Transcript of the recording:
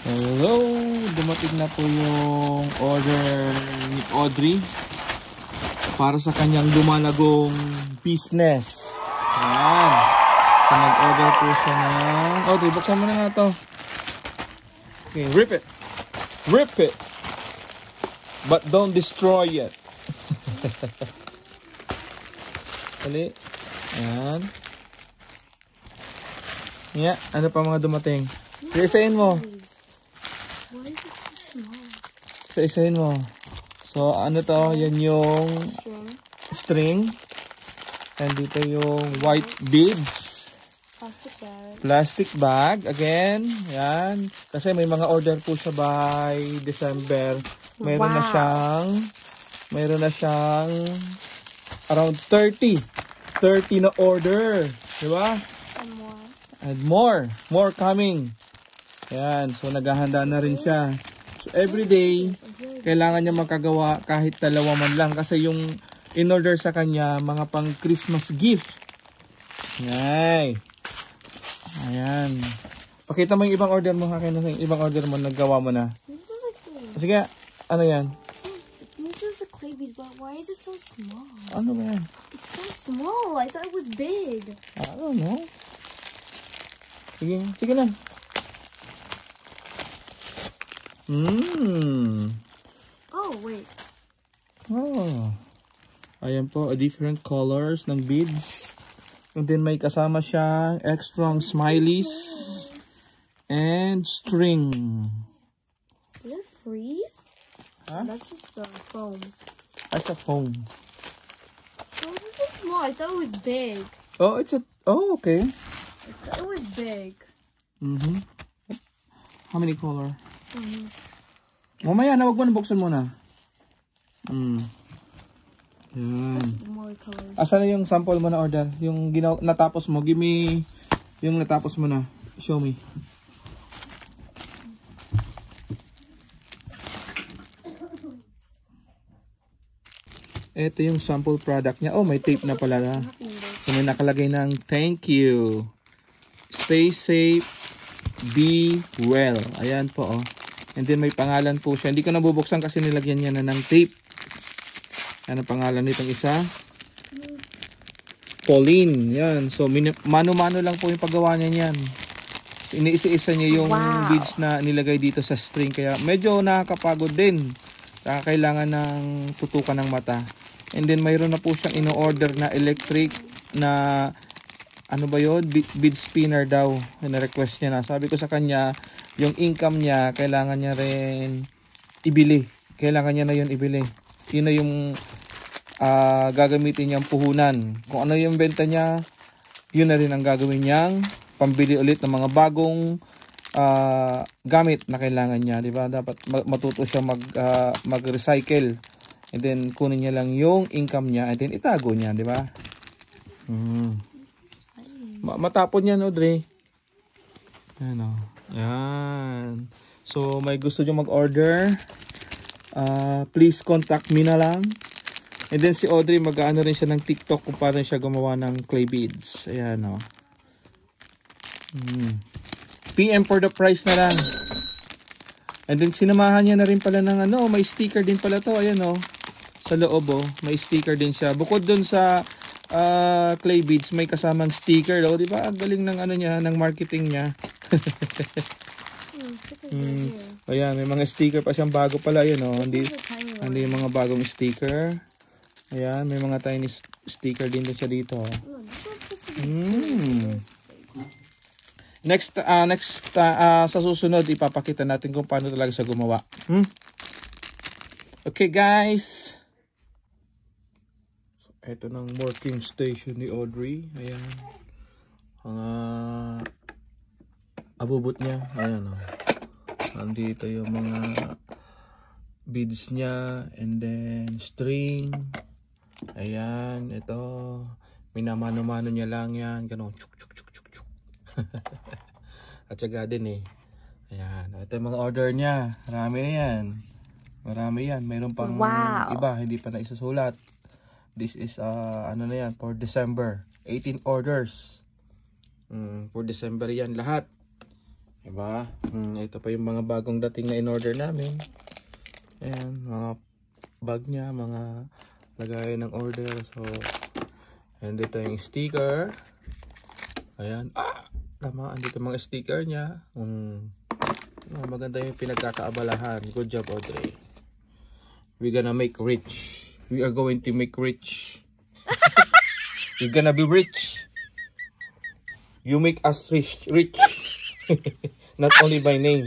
Hello! Dumating na po yung order ni Audrey para sa kanyang lumalagong business. Ayan. So, nag-order po siya ng... Audrey, buksan mo na nga ito. Okay, rip it. Rip it. But don't destroy it. Dali. Ayan. Yeah, ano pa mga dumating? Isa-isahin mo. Why is it so small? Isa-isahin mo. So, ano to? Yan yung string. And dito yung white beads. Plastic bag. Plastic bag. Again. Yan. Kasi may mga order po siya by December. Mayroon na siyang around 30 na order. Diba? And more. More coming. Ayan. So, naghahanda na rin siya. So, everyday, kailangan niya makagawa kahit dalawa man lang. Kasi yung in-order sa kanya, mga pang Christmas gift. Ayan. Ayan. Pakita mo yung ibang order mo. Akin na yung ibang order mo. Naggawa mo na. Sige. Ano yan? This is a clay bead, but why is it so small? Ano ba yan? It's so small. I thought it was big. I don't know. Sige. Sige na. Oh, wait. Oh. Ayan po, different colors ng beads. And then may kasama siyang extra smileys and string. Is it freeze? Huh? That's just the foam. That's a foam. Oh, this is small. I thought it was big. Oh, it's a... Oh, okay. I thought it was big. How many color? Mamaya na, wag mo na buksan muna. Yan. More colors. Asan na yung sample mo na order? Yung natapos mo. Give me yung natapos mo na. Show me. Ito yung sample product niya. Oh, may tape na pala na. So, may nakalagay ng thank you. Stay safe. Be well. Ayan po, oh. And then may pangalan po siya. Hindi ko nabubuksan kasi nilagyan niya na ng tape. Ano pangalan nitong isa? Pauline. Yan. So, mano-mano lang po yung paggawa niya yan. Iniisa-isa niya yung beads na nilagay dito sa string. Kaya medyo nakakapagod din. Kaya kailangan ng tutukan ng mata. And then mayroon na po siyang ino-order na electric na ano ba yun? Bead spinner daw. Na-request niya na. Sabi ko sa kanya, yung income niya, kailangan niya rin ibili. Kailangan niya na yun ibili. Yun na yung gagamitin niyang puhunan. Kung ano yung benta niya, yun na rin ang gagawin niyang pambili ulit ng mga bagong gamit na kailangan niya. Diba? Dapat matuto siya mag-recycle. And then, kunin niya lang yung income niya. And then, itago niya. Diba? Matapon yan, Audrey. Ayan, o. Yan. So, may gusto nyo mag-order. Please contact me na lang. And then si Audrey, mag-ano rin siya ng TikTok kung paano siya gumawa ng clay beads. Ayan, o. PM for the price na lang. And then sinamahan niya na rin pala ng ano, may sticker din pala to. Ayan, o. Sa loob, o. May sticker din siya. Bukod dun sa clay beads, may kasamang sticker, o. Diba? Ang galing ng ano niya, ng marketing niya. Ayan, may mga sticker pa siyang bago pala. Ayan, o. Hindi yung mga bagong sticker. Ayan, may mga tiny sticker din siya dito. Next, sa susunod, ipapakita natin kung paano talaga siya gumawa. Okay, guys. Ito ng working station ni Audrey. Ayan. Ang abubot niya. Ayan, o. Nandito yung mga beads niya. And then, string. Ayan, ito. Minamano-mano niya lang yan. Ganun. Chuk, chuk, chuk, chuk, chuk. At syaga din eh. Ayan. Ito yung mga order niya. Marami na yan. Marami yan. Mayroon pang iba. Hindi pa na isusulat. This is, ano na yan, for December. 18 orders. For December yan lahat. Diba? Ito pa yung mga bagong dating na in-order namin. Ayan, mga bag niya, mga lagay ng order. So, and dito yung sticker. Ayan. Tama, andito mga sticker niya. Maganda yung pinagkakaabalahan. Good job, Audrey. We're gonna make rich. We are going to make rich. We're gonna be rich. You make us rich. Not only by name.